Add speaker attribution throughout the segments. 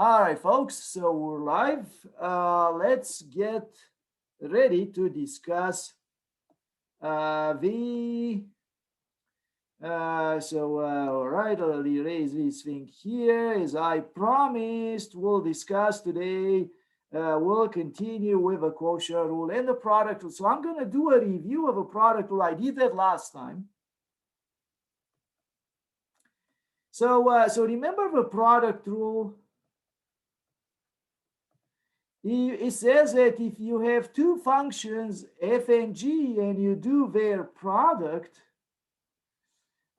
Speaker 1: All right, folks, so we're live. Let's get ready to discuss the all right, I'll erase this thing here. As I promised, we'll discuss today. We'll continue with a quotient rule and the product rule. So I'm going to do a review of a product rule. I did that last time. So remember the product rule. It says that if you have two functions, f and g, and you do their product,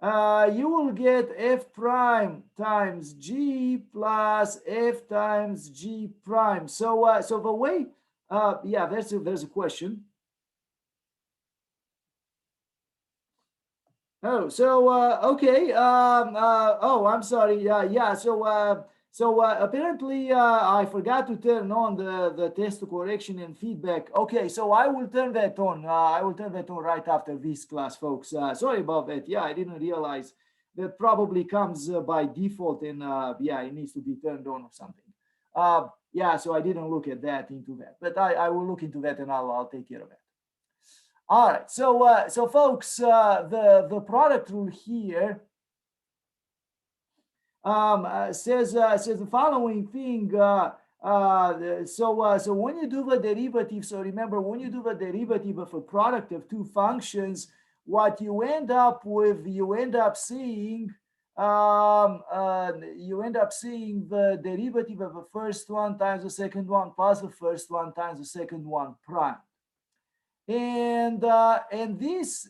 Speaker 1: you will get f prime times g plus f times g prime. So the way, yeah, there's a question. Oh, so okay. Oh, I'm sorry. Yeah. So apparently I forgot to turn on the test correction and feedback. Okay, so I will turn that on. I will turn that on right after this class, folks. Sorry about that. Yeah, I didn't realize that probably comes by default, and yeah, it needs to be turned on or something. Yeah, so I didn't look at that into that, but I will look into that and I'll take care of that. All right, so folks, the product rule here says the following thing. So when you do the derivative, so remember when you do the derivative of a product of two functions, what you end up with, you end up seeing the derivative of the first one times the second one plus the first one times the second one prime. And this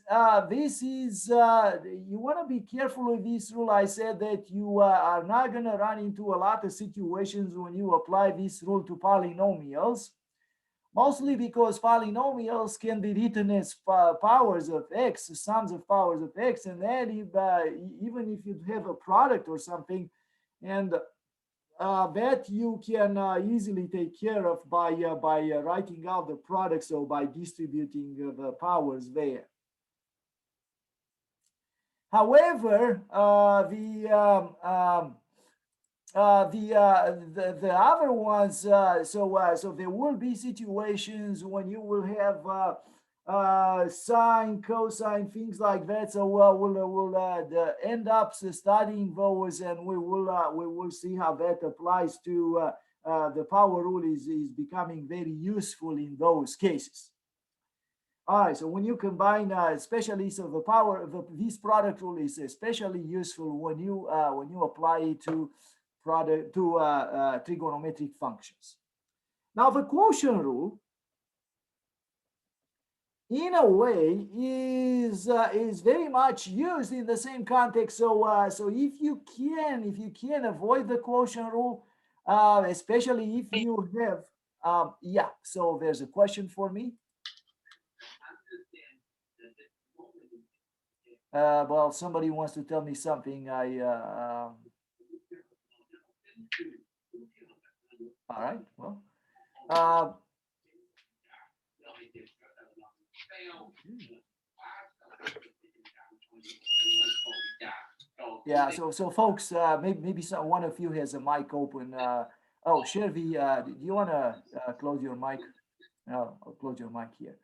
Speaker 1: is you want to be careful with this rule. I said that you are not going to run into a lot of situations when you apply this rule to polynomials, mostly because polynomials can be written as powers of x, sums of powers of x, and then if, even if you have a product or something, and that you can easily take care of by writing out the product, so by distributing the powers there. However, the other ones, so there will be situations when you will have sine, cosine, things like that. So we'll end up studying those, and we will see how that applies to the power rule is becoming very useful in those cases. All right, so when you combine, especially, so the power of this product rule is especially useful when you apply it to trigonometric functions. Now, the quotient rule, in a way, is very much used in the same context. So if you can avoid the quotient rule, especially if you have, yeah. So there's a question for me. Well, somebody wants to tell me something. All right. Well, yeah. So folks, maybe one of you has a mic open. Oh, Shervi, do you want to close your mic? No, I'll close your mic here.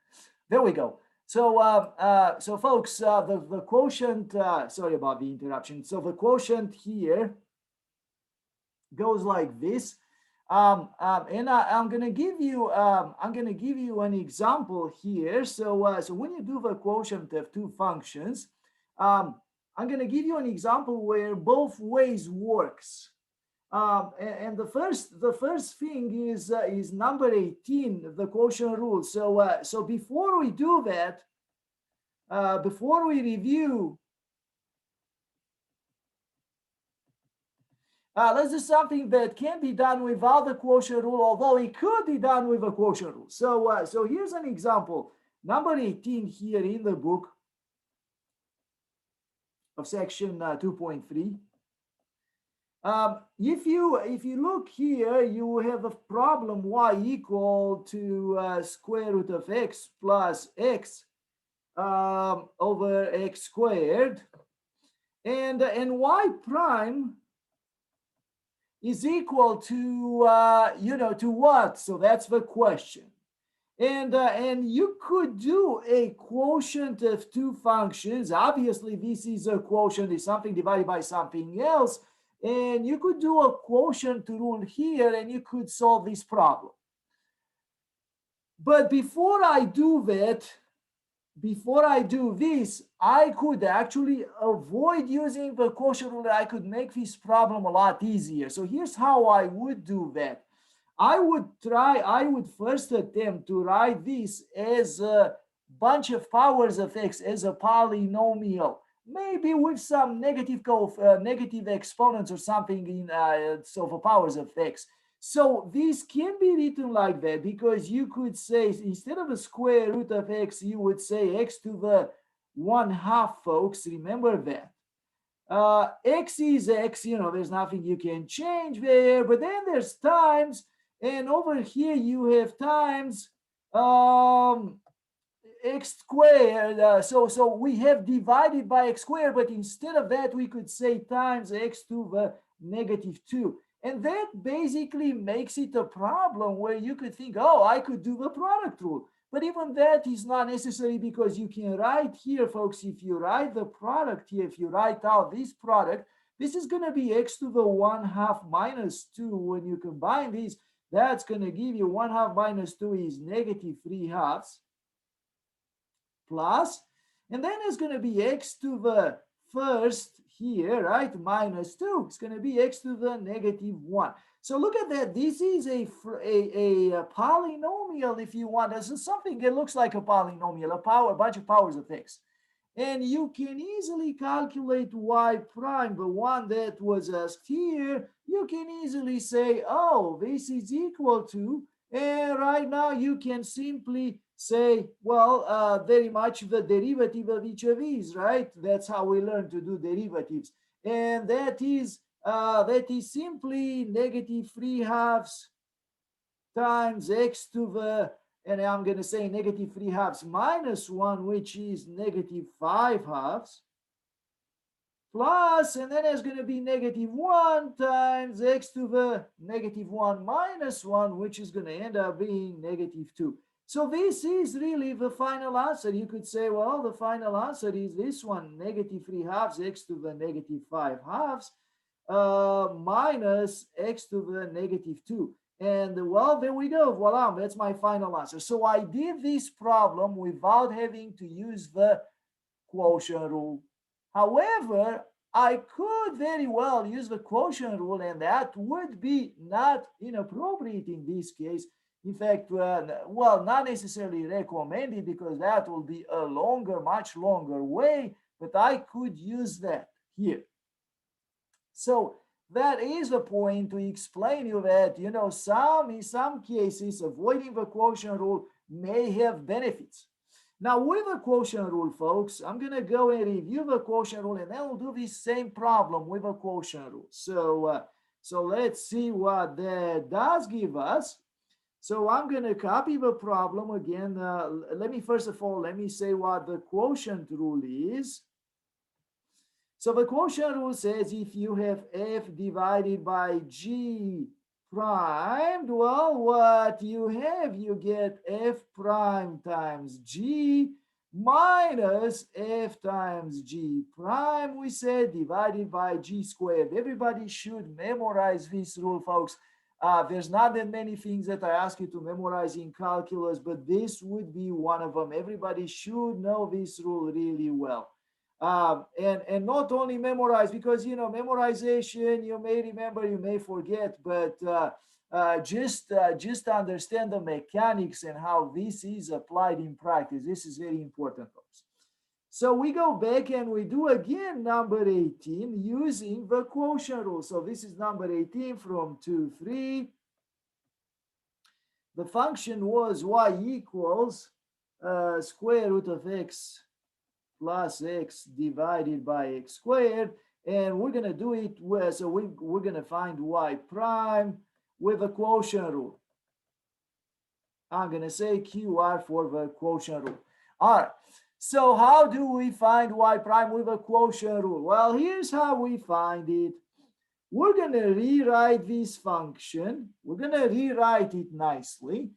Speaker 1: There we go. So folks, the quotient. Sorry about the interruption. So the quotient here goes like this. And I'm gonna give you an example here. So when you do the quotient of two functions, I'm gonna give you an example where both ways works. And the first thing is number 18, the quotient rule. So before we do that, before we review. Let's do something that can be done without the quotient rule, although it could be done with a quotient rule. So here's an example, number 18 here in the book of section 2.3. If you look here, you have a problem y equal to square root of x plus x over x squared, and y prime is equal to, to what? So that's the question. And you could do a quotient of two functions. Obviously, this is a quotient, is something divided by something else. And you could do a quotient rule here and you could solve this problem. But before I do this, I could actually avoid using the quotient rule. I could make this problem a lot easier. So here's how I would do that. I would first attempt to write this as a bunch of powers of x, as a polynomial, maybe with some negative exponents or something in so for powers of x. So this can be written like that because you could say, instead of a square root of x, you would say x to the 1/2, folks. Remember that. X is x, there's nothing you can change there, but then there's times, and over here you have times x squared. So we have divided by x squared, but instead of that, we could say times x to the -2. And that basically makes it a problem where you could think, oh, I could do the product rule. But even that is not necessary because you can write here, folks, if you write the product here, if you write out this product, this is going to be x to the 1/2 minus 2. When you combine these, that's going to give you 1/2 minus 2 is -3/2 plus, and then it's going to be x to the first here, right, minus 2. It's going to be x to the -1. So look at that. This is a polynomial, if you want. This is something that looks like a polynomial, a bunch of powers of x. And you can easily calculate y prime, the one that was asked here. You can easily say, oh, this is equal to, and right now you can simply say, well, very much the derivative of each of these, right? That's how we learn to do derivatives. And that is simply -3/2 times x to the, and I'm going to say -3/2 minus 1, which is -5/2, plus, and then it's going to be -1 times x to the -1 minus 1, which is going to end up being -2. So this is really the final answer. You could say, well, the final answer is this one, -3/2 x to the -5/2 minus x to the -2. And well, there we go. Voila, that's my final answer. So I did this problem without having to use the quotient rule. However, I could very well use the quotient rule, and that would be not inappropriate in this case. In fact, well, not necessarily recommended because that will be a much longer way, but I could use that here. So that is a point to explain you that, in some cases, avoiding the quotient rule may have benefits. Now, with the quotient rule, folks, I'm going to go and review the quotient rule, and then we'll do the same problem with the quotient rule. So let's see what that does give us. So I'm going to copy the problem again. Let me say what the quotient rule is. So the quotient rule says if you have f divided by g primed, well, what you get f prime times g minus f times g prime, we said, divided by g squared. Everybody should memorize this rule, folks. There's not that many things that I ask you to memorize in calculus, but this would be one of them. Everybody should know this rule really well. And not only memorize, because memorization, you may remember, you may forget, but just understand the mechanics and how this is applied in practice. This is very important, folks. So we go back and we do again number 18 using the quotient rule. So this is number 18 from 2-3. The function was y equals square root of x plus x divided by x squared, and we're going to do it with, so we're going to find y prime with a quotient rule. I'm going to say QR for the quotient rule. All right, so how do we find y prime with a quotient rule? Well, here's how we find it. we're going to rewrite this function. We're going to rewrite it nicely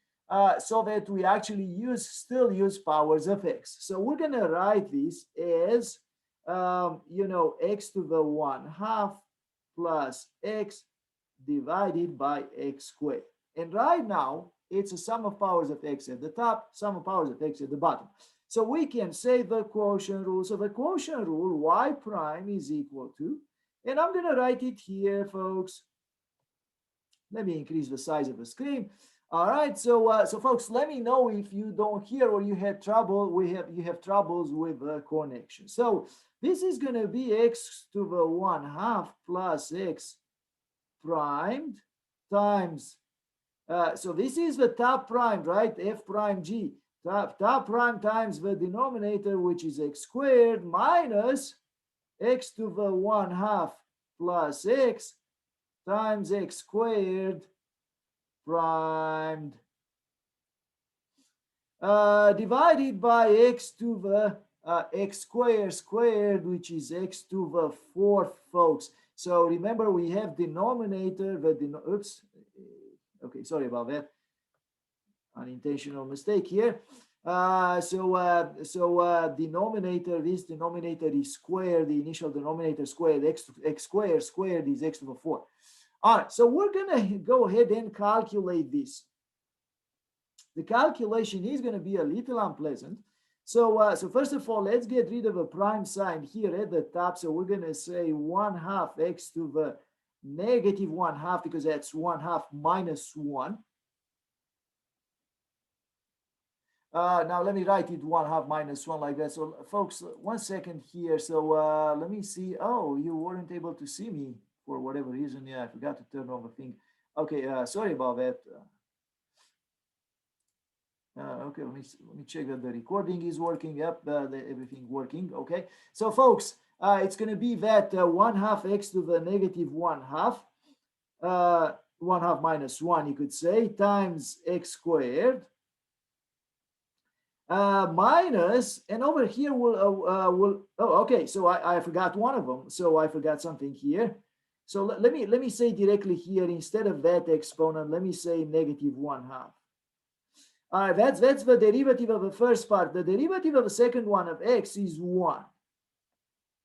Speaker 1: so that we actually still use powers of x. So we're going to write this as, x to the 1/2 plus x divided by x squared. And right now, it's a sum of powers of x at the top, sum of powers of x at the bottom. So we can say the quotient rule. So the quotient rule, y prime is equal to, and I'm going to write it here, folks. Let me increase the size of the screen. All right, so folks, let me know if you don't hear or you had trouble. You have troubles with the connection. So this is going to be x to the 1/2 plus x primed times. So this is the top prime, right? F prime g. Top prime times the denominator, which is x squared, minus x to the 1/2 plus x times x squared primed divided by x to the x squared, which is x to the 4th, folks. So remember, we have denominator, oops, okay, sorry about that, unintentional mistake here. Denominator, this denominator is squared, the initial denominator squared, x squared is x to the 4. All right, so we're gonna go ahead and calculate this. The calculation is gonna be a little unpleasant. So first of all, let's get rid of a prime sign here at the top. So we're gonna say 1/2 x to the negative 1/2, because that's 1/2 minus 1. Now let me write it 1/2 minus 1 like that. So folks, 1 second here. So let me see. Oh, you weren't able to see me for whatever reason. Yeah, I forgot to turn on the thing. Okay, sorry about that. Okay, let me check that the recording is working. Yep, everything working. Okay, so folks, it's going to be that 1/2 x to the negative 1/2, 1/2 minus 1, you could say, times x squared. Minus, and over here okay, so I forgot one of them. So I forgot something here. So let me say directly here, instead of that exponent, let me say negative 1/2. All right, that's the derivative of the first part. The derivative of the second one of x is 1.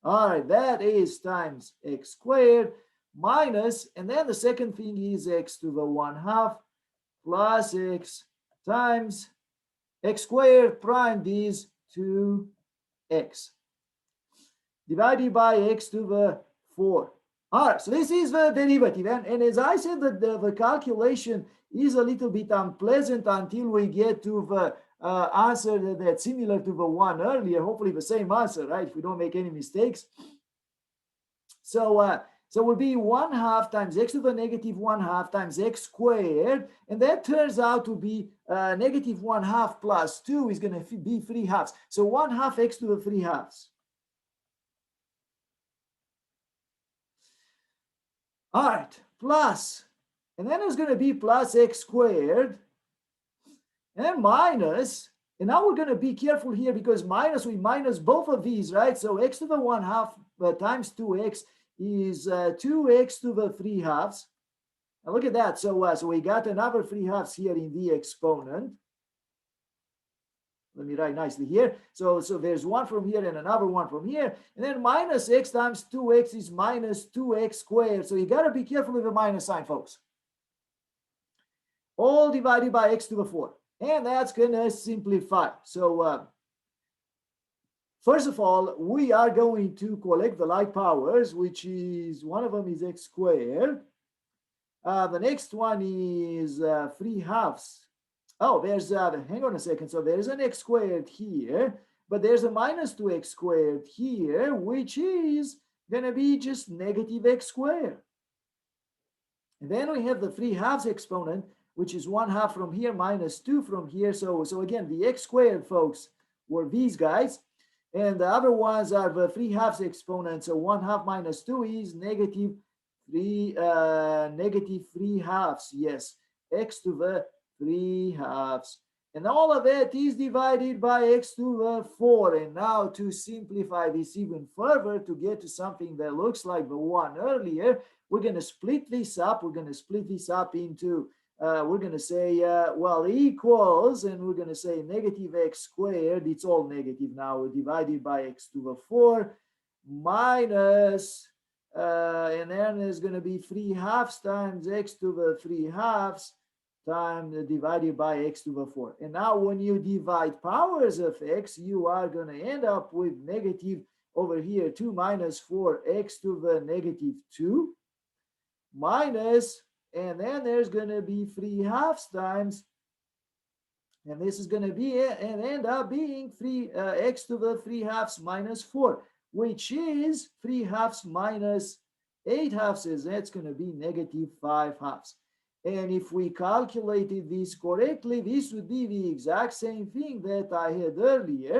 Speaker 1: All right, that is times x squared minus, and then the second thing is x to the 1/2 plus x times x squared primed is 2x divided by x to the 4. All right, so this is the derivative. And as I said, the calculation is a little bit unpleasant until we get to the answer that's similar to the one earlier, hopefully the same answer, right? If we don't make any mistakes. So it will be 1/2 times x to the negative 1/2 times x squared, and that turns out to be negative 1/2 plus 2 is going to be 3/2. So 1/2 x to the 3/2. All right, plus, and then it's going to be plus x squared, and then minus, and now we're going to be careful here because we minus both of these, right? So x to the 1/2 times 2x is 2x to the 3/2. Now look at that. So we got another 3/2 here in the exponent. Let me write nicely here. So there's one from here and another one from here. And then minus x times 2x is minus 2x squared. So you got to be careful with the minus sign, folks. All divided by x to the 4. And that's going to simplify. So first of all, we are going to collect the like powers, which is, one of them is x squared. The next one is 3/2. Oh, there's, hang on a second. So there's an x squared here, but there's a minus 2x squared here, which is going to be just negative x squared. And then we have the 3/2 exponent, which is 1/2 from here minus 2 from here. So again, the x squared, folks, were these guys. And the other ones are the 3/2 exponent. So 1/2 minus 2 is negative 3/2. Yes, x to the 3/2. And all of it is divided by x to the 4. And now to simplify this even further, to get to something that looks like the one earlier, we're going to split this up. We're going to split this up into, we're going to say, well, equals, and we're going to say negative x squared. It's all negative now, divided by x to the 4 minus, and then there's going to be 3/2 times x to the 3/2 times divided by x to the 4. And now when you divide powers of x, you are going to end up with negative over here 2 minus 4x to the negative 2 minus, and then there's going to be 3/2 times, and this is going to be and end up being 3x to the 3/2 minus 4, which is 3/2 minus 8/2, is that's going to be negative 5/2. And if we calculated this correctly, this would be the exact same thing that I had earlier.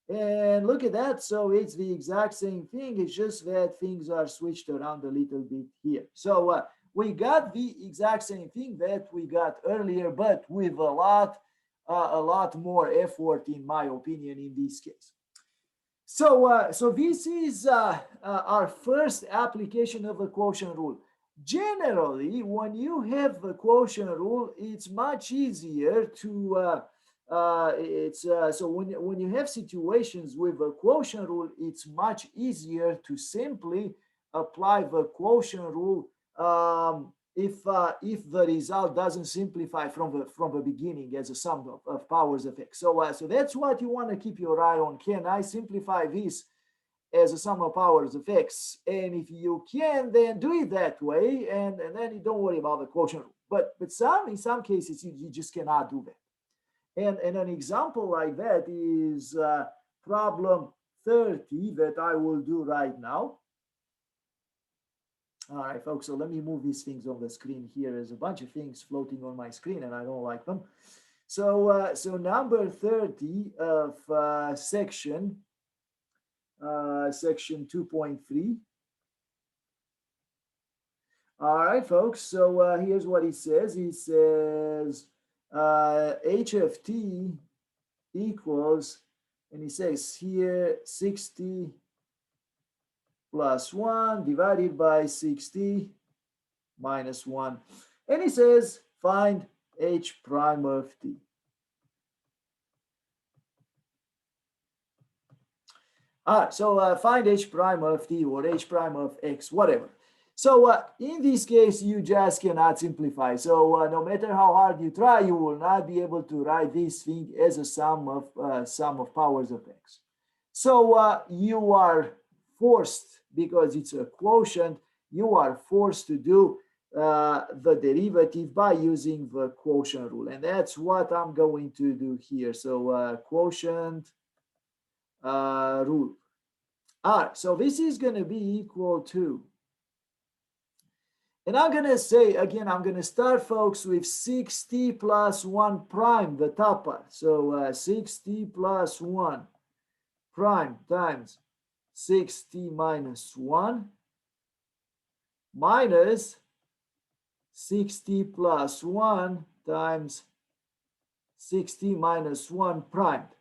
Speaker 1: And look at that. So it's the exact same thing. It's just that things are switched around a little bit here. So we got the exact same thing that we got earlier, but with a lot more effort, in my opinion, in this case. So this is our first application of the quotient rule. Generally, when you have the quotient rule, it's much easier to so when you have situations with a quotient rule, it's much easier to simply apply the quotient rule if the result doesn't simplify from the beginning as a sum of powers of x. So that's what you want to keep your eye on. Can I simplify this as a sum of powers of x? And if you can, then do it that way, and then you don't worry about the quotient rule. But in some cases you just cannot do that. And an example like that is problem 30 that I will do right now. All right, folks, so let me move these things on the screen here. There's a bunch of things floating on my screen and I don't like them. So number 30 of section 2.3. All right, folks, so here's what he says. He says h of t equals, and he says here 60 plus 1 divided by 60 minus 1. And he says find h prime of t. All right, so find h prime of t or h prime of x, whatever. So in this case, you just cannot simplify. So no matter how hard you try, you will not be able to write this thing as a sum of powers of x. So you are forced, because it's a quotient, you are forced to do the derivative by using the quotient rule. And that's what I'm going to do here. So quotient rule. All right, so this is going to be equal to, and I'm going to say, again, I'm going to start, folks, with 60 plus 1 prime, the top part. So 60 plus 1 prime times 60 minus 1 minus 60 plus 1 times 60 minus 1 primed.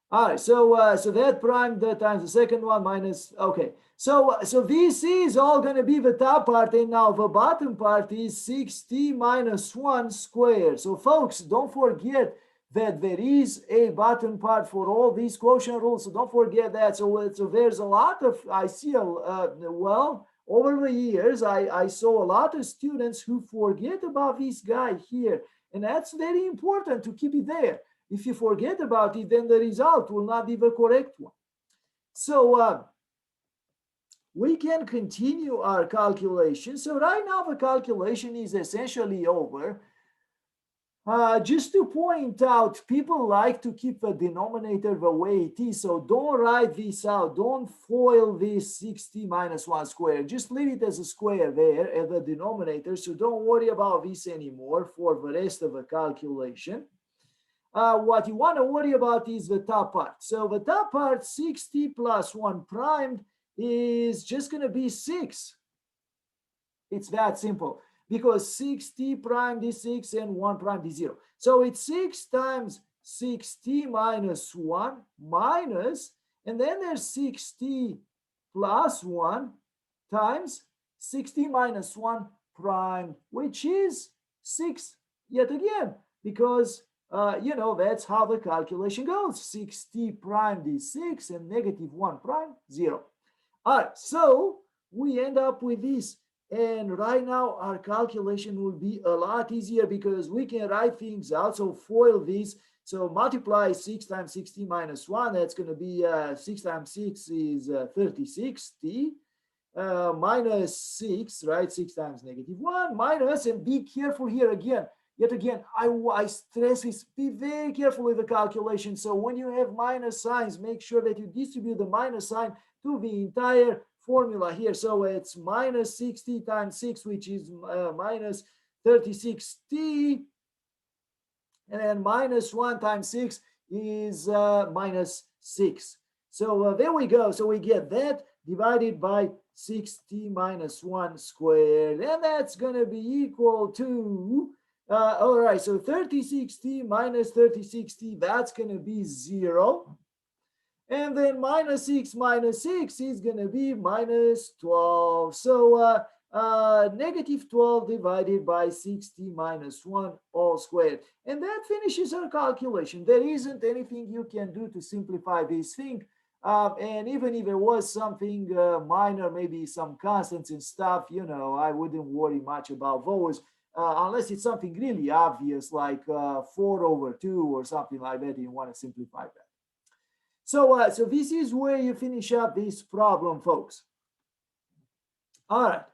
Speaker 1: All right, so that prime that times the second one minus, okay. So this is all going to be the top part, and now the bottom part is 60 minus 1 squared. So folks, don't forget that there is a bottom part for all these quotient rules, so don't forget that. So there's a lot of, I see, well, over the years, I saw a lot of students who forget about this guy here, and that's very important to keep it there. If you forget about it, then the result will not be the correct one. So we can continue our calculation. So right now the calculation is essentially over. Just to point out, people like to keep the denominator the way it is. So don't write this out. Don't FOIL this 60 minus 1 square. Just leave it as a square there at the denominator. So don't worry about this anymore for the rest of the calculation. What you want to worry about is the top part. So the top part, 60 plus 1 primed, is just going to be 6. It's that simple, because 60 primed is 6 and 1 primed is 0. So it's 6 times 60 minus 1 minus, and then there's 60 plus 1 times 6t minus 1 prime, which is 6 yet again, because you know, that's how the calculation goes. 6t prime is 6 and negative 1 prime, 0. All right, so we end up with this. And right now, our calculation will be a lot easier because we can write things out. So FOIL this. So multiply 6 times 6t minus 1. That's going to be 6 times 6 is 36t. Minus 6, right? 6 times negative 1 minus, and be careful here again. Yet again, I stress this, be very careful with the calculation. So when you have minus signs, make sure that you distribute the minus sign to the entire formula here. So it's minus 60 times 6, which is minus 36t. And then minus 1 times 6 is minus 6. So there we go. So we get that divided by 6t minus 1 squared. And that's going to be equal to, all right, so 36t minus 36t, that's going to be 0. And then minus 6 is going to be minus 12. So negative 12 divided by 6t minus 1 all squared. And that finishes our calculation. There isn't anything you can do to simplify this thing. And even if it was something minor, maybe some constants and stuff, you know, I wouldn't worry much about those. Unless it's something really obvious like 4/2 or something like that, you want to simplify that. So, so this is where you finish up this problem, folks. All right.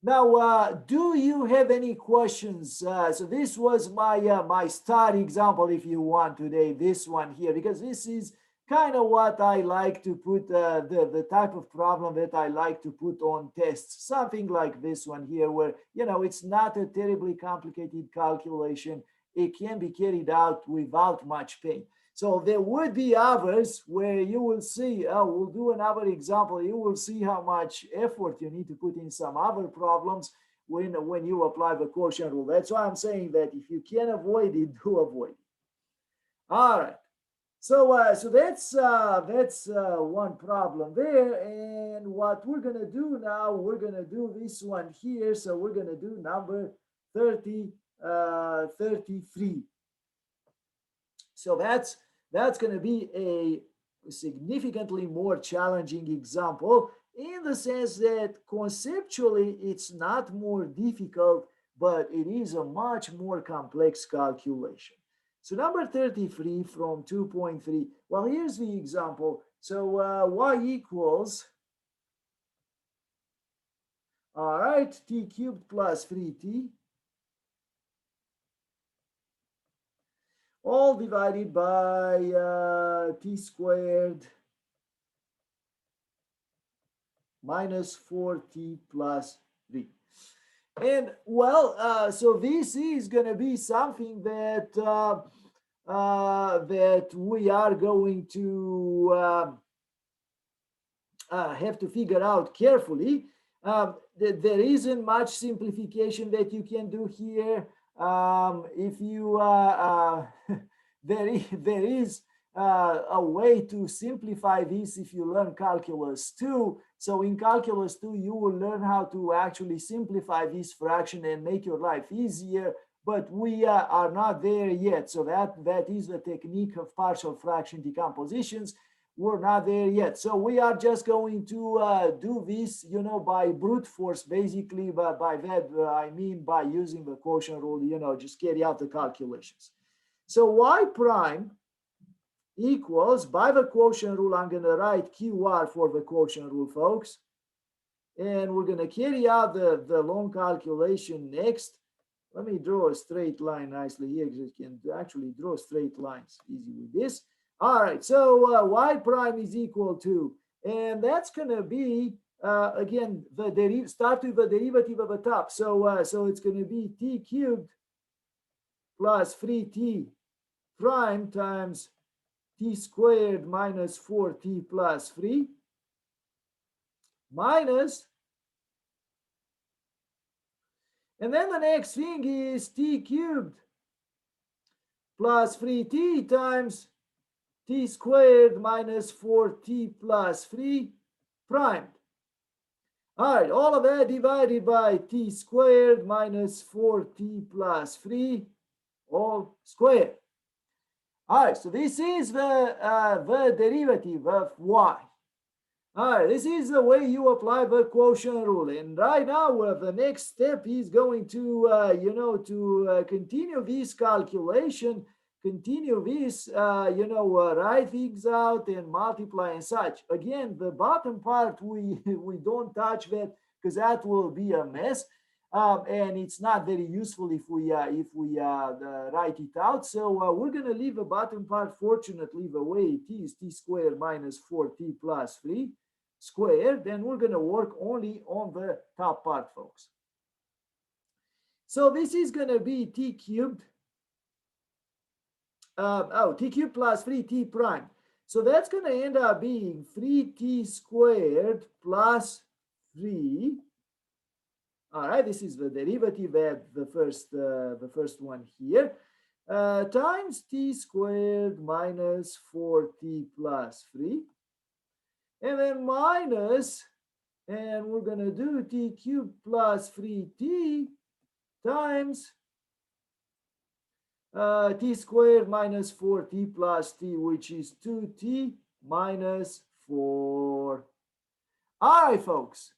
Speaker 1: Now, do you have any questions? So this was my my start example, if you want today, this one here, because this is kind of what I like to put, the type of problem that I like to put on tests, something like this one here, where, you know, it's not a terribly complicated calculation. It can be carried out without much pain. So there would be others where you will see, we'll do another example. You will see how much effort you need to put in some other problems when you apply the quotient rule. That's why I'm saying that if you can avoid it, do avoid it. All right. So, so that's one problem there. And what we're going to do now, we're going to do this one here. So we're going to do number 33. So that's going to be a significantly more challenging example in the sense that conceptually it's not more difficult, but it is a much more complex calculation. So number 33 from 2.3. Well, here's the example. So y equals, all right, t cubed plus 3t. All divided by t squared minus 4t plus 3. And well, so this is going to be something that that we are going to have to figure out carefully. There isn't much simplification that you can do here. If you there is a way to simplify this if you learn calculus 2. So in calculus 2, you will learn how to actually simplify this fraction and make your life easier. But we are not there yet. So that is the technique of partial fraction decompositions. We're not there yet. So we are just going to do this, you know, by brute force, basically. But by that, I mean by using the quotient rule, you know, just carry out the calculations. So y prime equals, by the quotient rule, I'm going to write QR for the quotient rule, folks. And we're going to carry out the long calculation next. Let me draw a straight line nicely here because you can actually draw straight lines easy with this. All right, so y prime is equal to, and that's going to be, again, start with the derivative of the top. So, so it's going to be t cubed plus 3t prime times t squared minus 4t plus 3 minus, and then the next thing is t cubed plus 3t times t squared minus 4t plus 3 primed. All right, all of that divided by t squared minus 4t plus 3 all squared. All right, so this is the derivative of y. All right, this is the way you apply the quotient rule. And right now, the next step is going to, continue this calculation, continue this, write things out and multiply and such. Again, the bottom part, we don't touch that because that will be a mess. And it's not very useful if we write it out. So we're going to leave the bottom part, fortunately, the way it is, t squared minus 4t plus 3 squared. Then we're going to work only on the top part, folks. So this is going to be t cubed. T cubed plus 3t prime. So that's going to end up being 3t squared plus 3. All right, this is the derivative at the first one here, times t squared minus 4t plus 3, and then minus, and we're going to do t cubed plus 3t times t squared minus 4t plus t, which is 2t minus 4. All right, folks.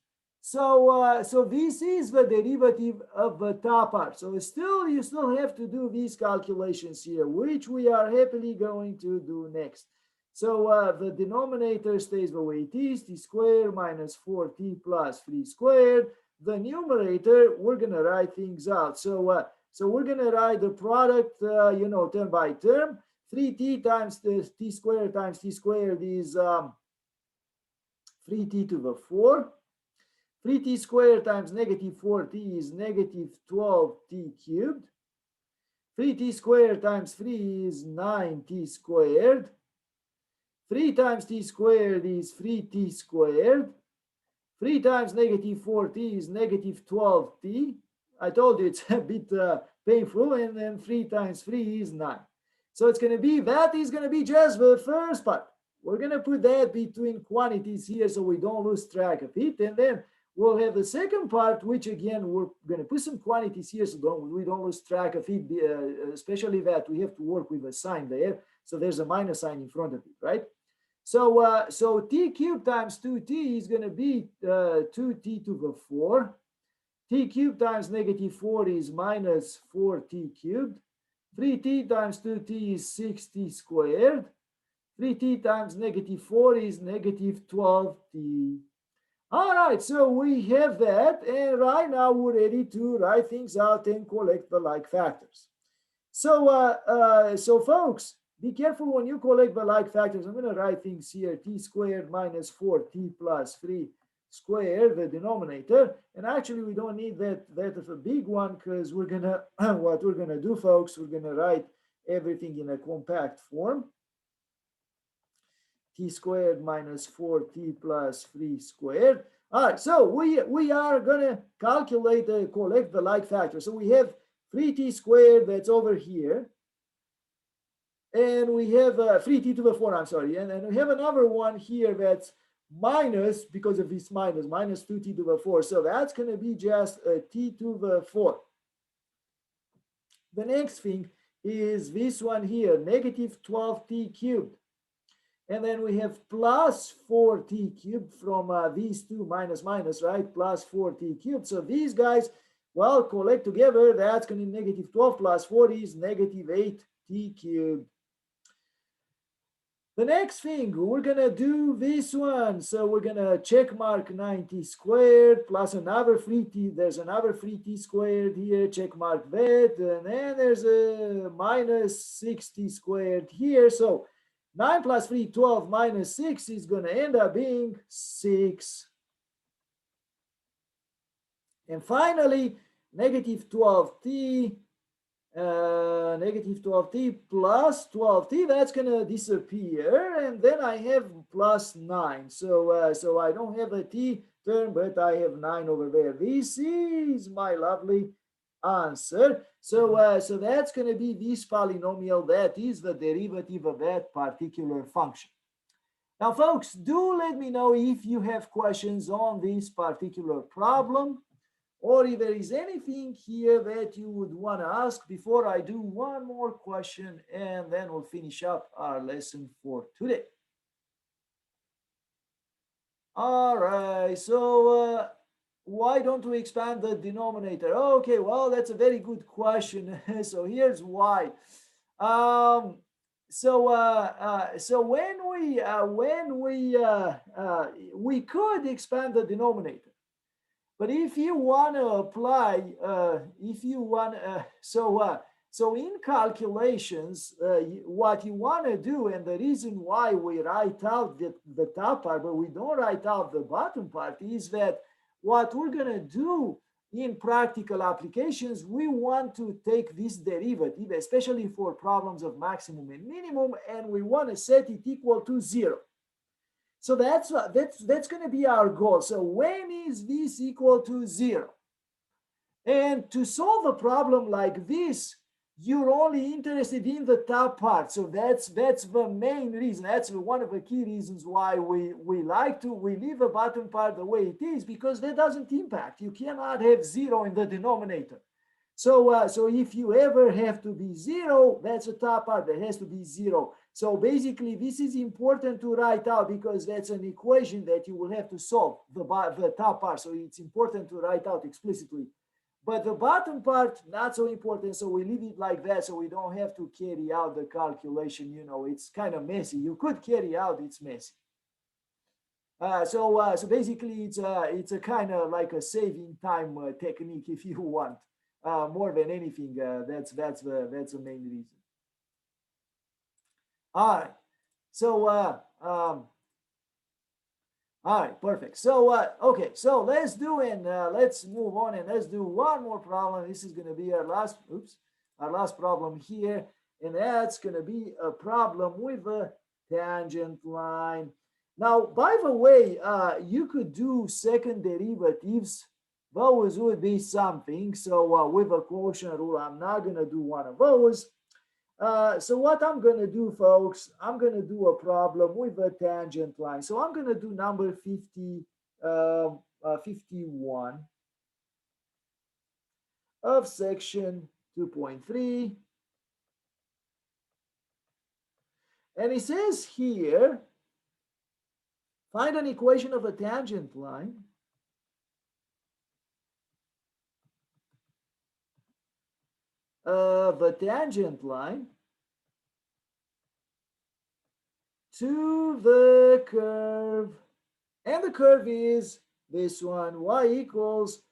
Speaker 1: So this is the derivative of the top part. So you still have to do these calculations here, which we are happily going to do next. So the denominator stays the way it is, t squared minus 4t plus 3 squared. The numerator, we're going to write things out. So we're going to write the product, term by term. 3t times the t squared is 3t to the 4. 3t squared times negative 4t is negative 12t cubed. 3t squared times 3 is 9t squared. 3 times t squared is 3t squared. 3 times negative 4t is negative 12t. I told you it's a bit painful, and then 3 times 3 is 9. So it's going to be, that is going to be just the first part. We're going to put that between quantities here so we don't lose track of it. And then we'll have the second part, which again, we're going to put some quantities here so we don't lose track of it, especially that we have to work with a sign there. So there's a minus sign in front of it, right? So t cubed times 2t is going to be 2t to the 4. T cubed times negative 4 is minus 4t cubed. 3t times 2t is 6t squared. 3t times negative 4 is negative 12t. All right, so we have that, and right now we're ready to write things out and collect the like factors. So folks, be careful when you collect the like factors. I'm going to write things here, t squared minus 4t plus 3 squared, the denominator. And actually, we don't need that of a big one because we're going to, what we're going to do, folks, we're going to write everything in a compact form. T squared minus 4t plus 3 squared. All right, so we are going to calculate, collect the like factor. So we have 3t squared that's over here. And we have 3t to the 4, I'm sorry. And we have another one here that's minus, because of this minus 2t to the 4. So that's going to be just a t to the 4. The next thing is this one here, negative 12t cubed. And then we have plus 4t cubed from these two minus, right? Plus 4t cubed. So these guys, well, collect together. That's going to be negative 12 plus 4 is negative 8t cubed. The next thing, we're going to do this one. So we're going to check mark 9t squared plus another 3t. There's another 3t squared here. Check mark that. And then there's a minus 6t squared here. So 9 plus 3, 12 minus 6 is going to end up being 6. And finally, negative 12t plus 12t, that's going to disappear. And then I have plus 9. So I don't have a t term, but I have 9 over there. This is my lovely answer. So that's going to be this polynomial. That is the derivative of that particular function. Now, folks, do let me know if you have questions on this particular problem, or if there is anything here that you would want to ask before I do one more question, and then we'll finish up our lesson for today. All right, so why don't we expand the denominator? Okay, well, that's a very good question. So here's why. Um, so we could expand the denominator, but if you want to apply, if you want, so in calculations, what you want to do, and the reason why we write out the top part, but we don't write out the bottom part, is that what we're going to do in practical applications, we want to take this derivative, especially for problems of maximum and minimum, and we want to set it equal to 0. So that's going to be our goal. So when is this equal to 0? And to solve a problem like this, you're only interested in the top part. So that's the main reason. That's one of the key reasons why we leave the bottom part the way it is, because that doesn't impact. You cannot have 0 in the denominator. So if you ever have to be 0, that's the top part that has to be 0. So basically, this is important to write out because that's an equation that you will have to solve, the top part. So it's important to write out explicitly. But the bottom part, not so important. So we leave it like that so we don't have to carry out the calculation. You know, it's kind of messy. You could carry out, it's messy. So basically, it's a kind of like a saving time technique if you want. More than anything, that's the main reason. All right. So all right, perfect. So okay, so let's move on and let's do one more problem. This is going to be our last problem here, and that's going to be a problem with a tangent line. Now, by the way, you could do second derivatives. Those would be something. So with a quotient rule, I'm not going to do one of those. So what I'm going to do, folks, I'm going to do a problem with a tangent line. So I'm going to do number 51 of section 2.3. And it says here, find an equation of a tangent line to the curve, and the curve is this one, y equals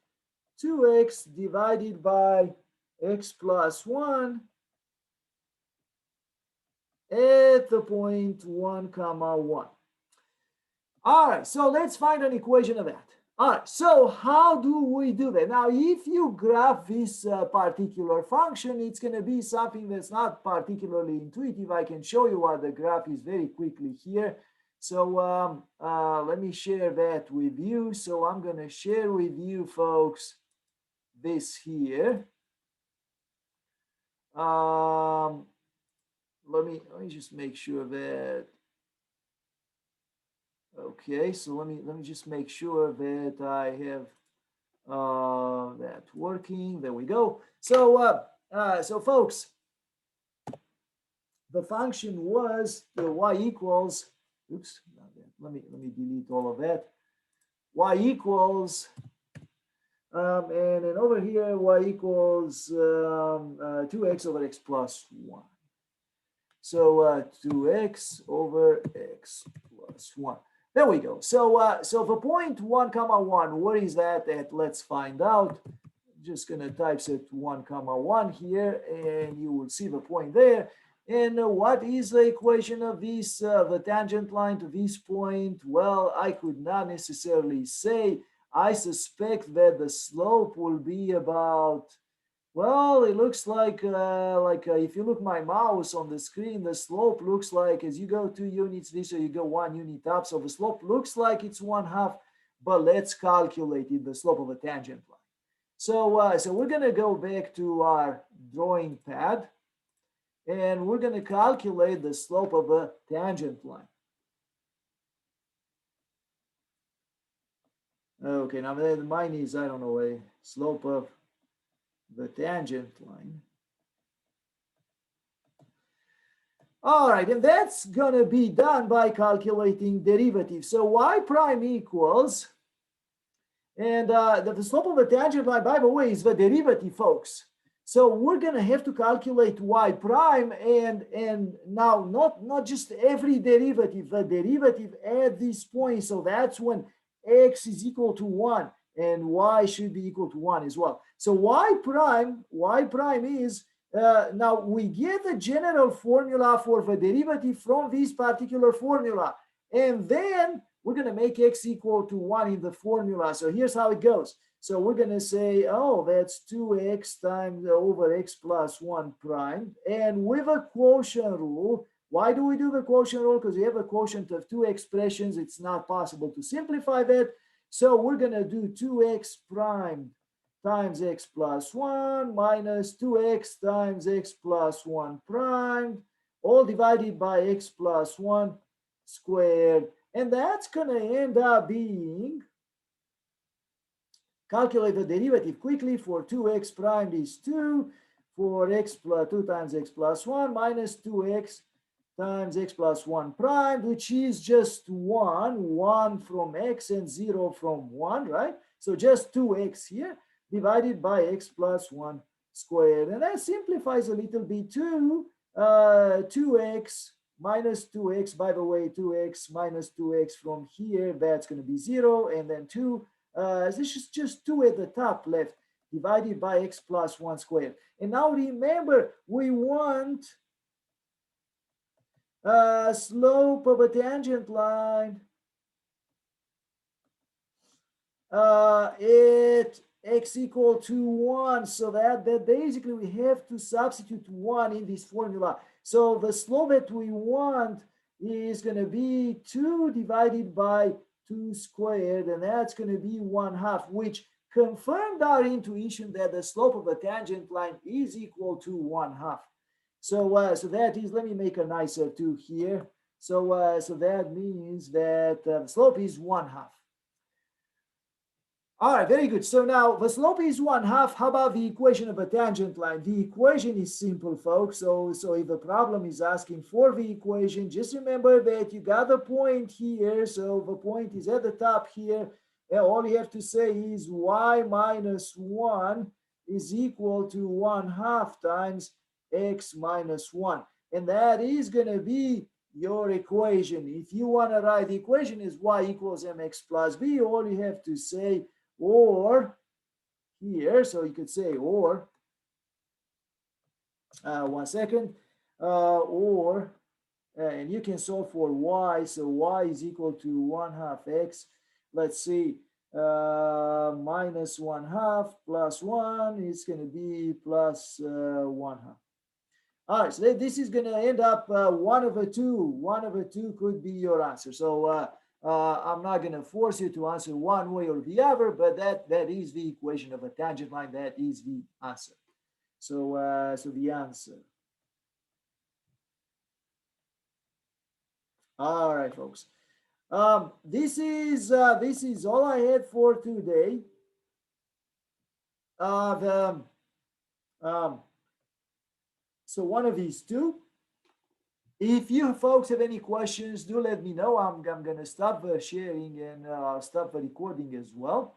Speaker 1: 2x divided by x plus 1 at the point 1, 1. All right, so let's find an equation of that. All right, so how do we do that? Now, if you graph this particular function, it's going to be something that's not particularly intuitive. I can show you what the graph is very quickly here. So let me share that with you. So I'm going to share with you, folks, this here. Let me just make sure that. Okay, so let me just make sure that I have that working. There we go. So so folks, the function was the y equals. Oops, let me delete all of that. Y equals, and then over here y equals 2x over x plus 1. So 2x over x plus 1. There we go. So so the point 1, 1, where is that at? Let's find out. I'm just gonna type set 1, 1 here, and you will see the point there. And what is the equation of this, the tangent line to this point? Well, I could not necessarily say. I suspect that the slope will be about, well, it looks like if you look my mouse on the screen, the slope looks like as you go 2 units this, or you go 1 unit up. So the slope looks like it's 1/2, but let's calculate it, the slope of a tangent line. So so we're going to go back to our drawing pad, and we're going to calculate the slope of a tangent line. Okay, now mine is, I don't know, a slope of the tangent line. All right, and that's going to be done by calculating derivative. So y prime equals, and the slope of the tangent line, by the way, is the derivative, folks. So we're going to have to calculate y prime, and now not just every derivative, the derivative at this point. So that's when x is equal to 1 and y should be equal to 1 as well. So y prime is, now we get the general formula for the derivative from this particular formula. And then we're going to make x equal to 1 in the formula. So here's how it goes. So we're going to say, oh, that's 2x times over x plus 1 prime. And with a quotient rule, why do we do the quotient rule? Because we have a quotient of two expressions. It's not possible to simplify that. So we're going to do 2x prime times x plus 1 minus 2x times x plus 1 prime, all divided by x plus 1 squared. And that's going to end up being, calculate the derivative quickly, for 2x prime is 2, for x plus 2 times x plus 1 minus 2x times x plus 1 prime, which is just 1 from x and 0 from 1, right? So just 2x here, divided by x plus 1 squared. And that simplifies a little bit to 2x minus 2x, by the way, 2x minus 2x from here, that's going to be 0, and then 2, this is just 2 at the top left, divided by x plus 1 squared. And now remember, we want slope of a tangent line at x equal to 1. So that basically we have to substitute 1 in this formula. So the slope that we want is going to be 2 divided by 2 squared, and that's going to be 1/2, which confirmed our intuition that the slope of a tangent line is equal to 1/2. So, so that is, let me make a nicer 2 here. So, so that means that the slope is 1/2. All right, very good. So now the slope is 1/2. How about the equation of a tangent line? The equation is simple, folks. So if the problem is asking for the equation, just remember that you got the point here. So the point is at the top here. And all you have to say is y minus 1 is equal to 1/2 times x minus 1. And that is going to be your equation. If you want to write the equation as y equals mx plus b, all you have to say, or here, so you could say or, 1 second, or, and you can solve for y, so y is equal to 1/2 x, let's see, minus 1/2 plus 1 is going to be plus 1/2. All right, so this is going to end up 1 over 2. 1 over 2 could be your answer. So I'm not going to force you to answer one way or the other, but that is the equation of a tangent line. That is the answer. So so the answer. All right, folks. This is all I had for today. So one of these two. If you folks have any questions, do let me know. I'm going to stop sharing and stop the recording as well.